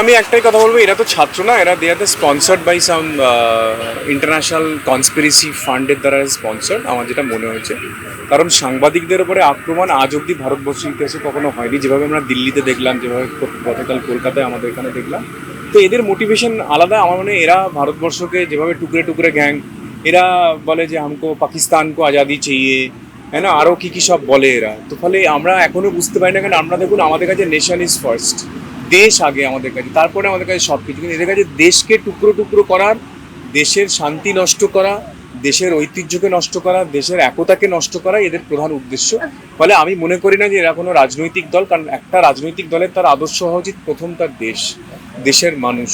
আমি একটাই কথা বলবো, এরা তো ছাত্র না, এরা they are sponsored by some international conspiracy ফান্ডের দ্বারা স্পন্সার্ড, আমার যেটা মনে হয়েছে। কারণ সাংবাদিকদের উপরে আক্রমণ আজ অব্দি ভারতবর্ষের ইতিহাসে কখনো হয়নি, যেভাবে আমরা দিল্লিতে দেখলাম, যেভাবে গতকাল কলকাতায় আমাদের এখানে দেখলাম। তো এদের মোটিভেশন আলাদা। আমার মনে হয় এরা ভারতবর্ষকে যেভাবে টুকরে টুকরে গ্যাং, এরা বলে যে হামকো পাকিস্তান কো আজাদি চাইয়ে, হ্যাঁ না, আরও কী কী সব বলে এরা। তো ফলে আমরা এখনও বুঝতে পারি না, কেন আমরা দেখুন আমাদের কাছে নেশন ইজ ফার্স্ট, দেশ আগে আমাদের কাছে, তারপরে আমাদের কাছে সব কিছু। কিন্তু এদের কাছে দেশকে টুকরো টুকরো করার, দেশের শান্তি নষ্ট করা, দেশের ঐতিহ্যকে নষ্ট করা, দেশের একতাকে নষ্ট করা এদের প্রধান উদ্দেশ্য। ফলে আমি মনে করি না যে এরা কোনো রাজনৈতিক দল, কারণ একটা রাজনৈতিক দলের তার আদর্শ হওয়া উচিত প্রথম তার দেশ, দেশের মানুষ,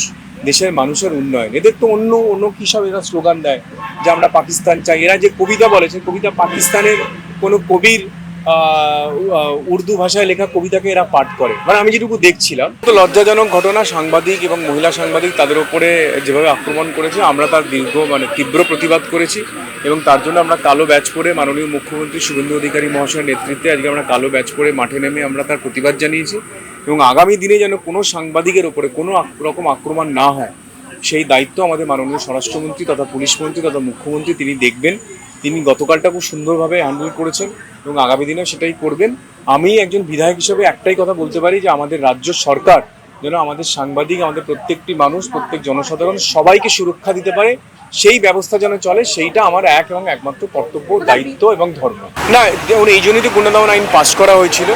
দেশের মানুষের উন্নয়ন। এদের তো অন্য অন্য কী সব এরা স্লোগান দেয় যে আমরা পাকিস্তান চাই। এরা যে কবিতা বলে, সেই কবিতা পাকিস্তানের কোনো কবির উর্দু ভাষায় লেখা কবিতাকে এরা পাঠ করে। মানে আমি যেটুকু দেখছিলাম, তো লজ্জাজনক ঘটনা। সাংবাদিক এবং মহিলা সাংবাদিক তাদের ওপরে যেভাবে আক্রমণ করেছে, আমরা তার তীব্র প্রতিবাদ করেছি এবং তার জন্য আমরা কালো ব্যাচ পরে মাননীয় মুখ্যমন্ত্রী শুভেন্দু অধিকারী মহাশয়ের নেতৃত্বে আজকে আমরা কালো ব্যাচ পরে মাঠে নেমে আমরা তার প্রতিবাদ জানিয়েছি। এবং আগামী দিনে যেন কোনো সাংবাদিকের ওপরে কোনো রকম আক্রমণ না হয়, সেই দায়িত্ব আমাদের মাননীয় স্বরাষ্ট্রমন্ত্রী তথা পুলিশ মন্ত্রী তথা মুখ্যমন্ত্রী তিনি দেখবেন। তিনি গতকালটা খুব সুন্দরভাবে হ্যান্ডেল করেছেন এবং আগামী দিনেও সেটাই করবেন। আমি একজন বিধায়ক হিসেবে একটাই কথা বলতে পারি যে আমাদের রাজ্য সরকার যেন আমাদের সাংবাদিক, আমাদের প্রত্যেকটি মানুষ, প্রত্যেক জনসাধারণ সবাইকে সুরক্ষা দিতে পারে, সেই ব্যবস্থা যেন চলে, সেইটা আমার এক এবং একমাত্র কর্তব্য, দায়িত্ব এবং ধর্ম। না, যেমন এই জন্যই তো গুণদামন আইন পাস করা হয়েছিল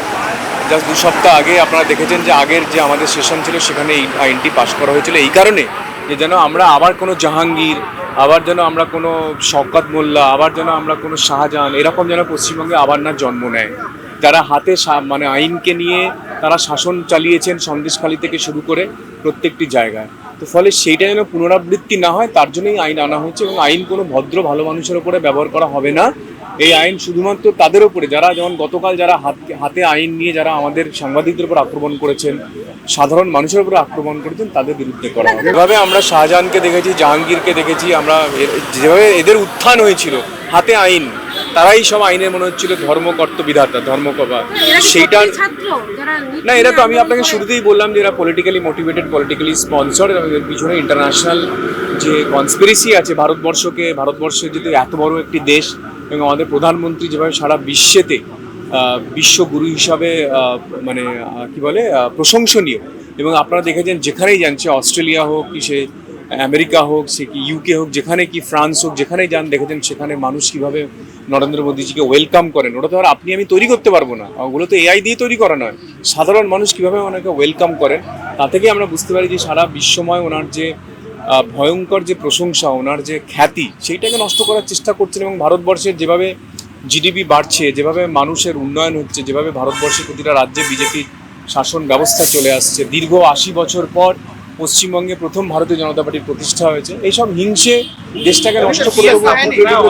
জাস্ট 2 সপ্তাহ আগে। আপনারা দেখেছেন যে আগের যে আমাদের সেশন ছিল সেখানে এই আইনটি পাস করা হয়েছিল এই কারণে যে যেন আমরা আবার কোনো জাহাঙ্গীর, আবার যেন আমরা কোনো শওকত মোল্লা, আবার যেন আমরা কোনো শাহজাহান এরকম যেন পশ্চিমবঙ্গে আবার না জন্ম নেয়। যারা হাতে মানে আইনকে নিয়ে তারা শাসন চালিয়েছেন সন্দেশখালী থেকে শুরু করে প্রত্যেকটি জায়গায়। তো ফলে সেইটা যেন পুনরাবৃত্তি না হয়, তার জন্যই আইন আনা হয়েছে। এবং আইন কোনো ভদ্র ভালো মানুষের ওপরে ব্যবহার করা হবে না। এই আইন শুধুমাত্র তাদের উপরে, যারা যেমন গতকাল যারা হাতে আইন নিয়ে যারা আমাদের সাংবাদিকদের উপর আক্রমণ করেছেন, সাধারণ মানুষের উপর আক্রমণ করেছেন, তাদের বিরুদ্ধে করা হবে। এভাবে আমরা শাহজাহানকে দেখেছি, জাহাঙ্গীরকে দেখেছি, আমরা যেভাবে এদের উত্থান হয়েছিল হাতে আইন, তারাই সব আইনের মনে হচ্ছিল ধর্মকর্ত বিধাতা, ধর্মকবা। সেইটার না, এরা তো আমি আপনাকে শুরুতেই বললাম যে এরা পলিটিক্যালি মোটিভেটেড, পলিটিক্যালি স্পন্সর্ড এবং এর পিছনে ইন্টারন্যাশনাল যে কনস্পিরেসি আছে। ভারতবর্ষের যেহেতু এত বড় একটি দেশ এবং আমাদের প্রধানমন্ত্রী যেভাবে সারা বিশ্বেতে বিশ্বগুরু হিসাবে মানে কি বলে প্রশংসনীয়, এবং আপনারা দেখেছেন যেখানেই যান, সে অস্ট্রেলিয়া হোক কি সে আমেরিকা হোক, সে কি ইউকে হোক, যেখানে কি ফ্রান্স হোক, যেখানেই যান দেখেছেন সেখানে মানুষ কীভাবে নরেন্দ্র মোদীজিকে ওয়েলকাম করেন। ওটা তো আর আপনি আমি তৈরি করতে পারবো না, ওগুলো তো এআই দিয়ে তৈরি করা নয়। সাধারণ মানুষ কীভাবে ওনাকে ওয়েলকাম করেন, তা থেকে আমরা বুঝতে পারি যে সারা বিশ্বময় ওনার যে ভয়ঙ্কর যে প্রশংসা, ওনার যে খ্যাতি, সেইটাকে নষ্ট করার চেষ্টা করছেন। এবং ভারতবর্ষের যেভাবে জিডিপি বাড়ছে, যেভাবে মানুষের উন্নয়ন হচ্ছে, যেভাবে ভারতবর্ষের প্রতিটা রাজ্যে বিজেপি শাসন ব্যবস্থা চলে আসছে, দীর্ঘ 80 বছর পর পশ্চিমবঙ্গে প্রথম ভারতীয় জনতা পার্টির প্রতিষ্ঠা হয়েছে, এইসব হিংসে দেশটাকে নষ্ট করে দেবো,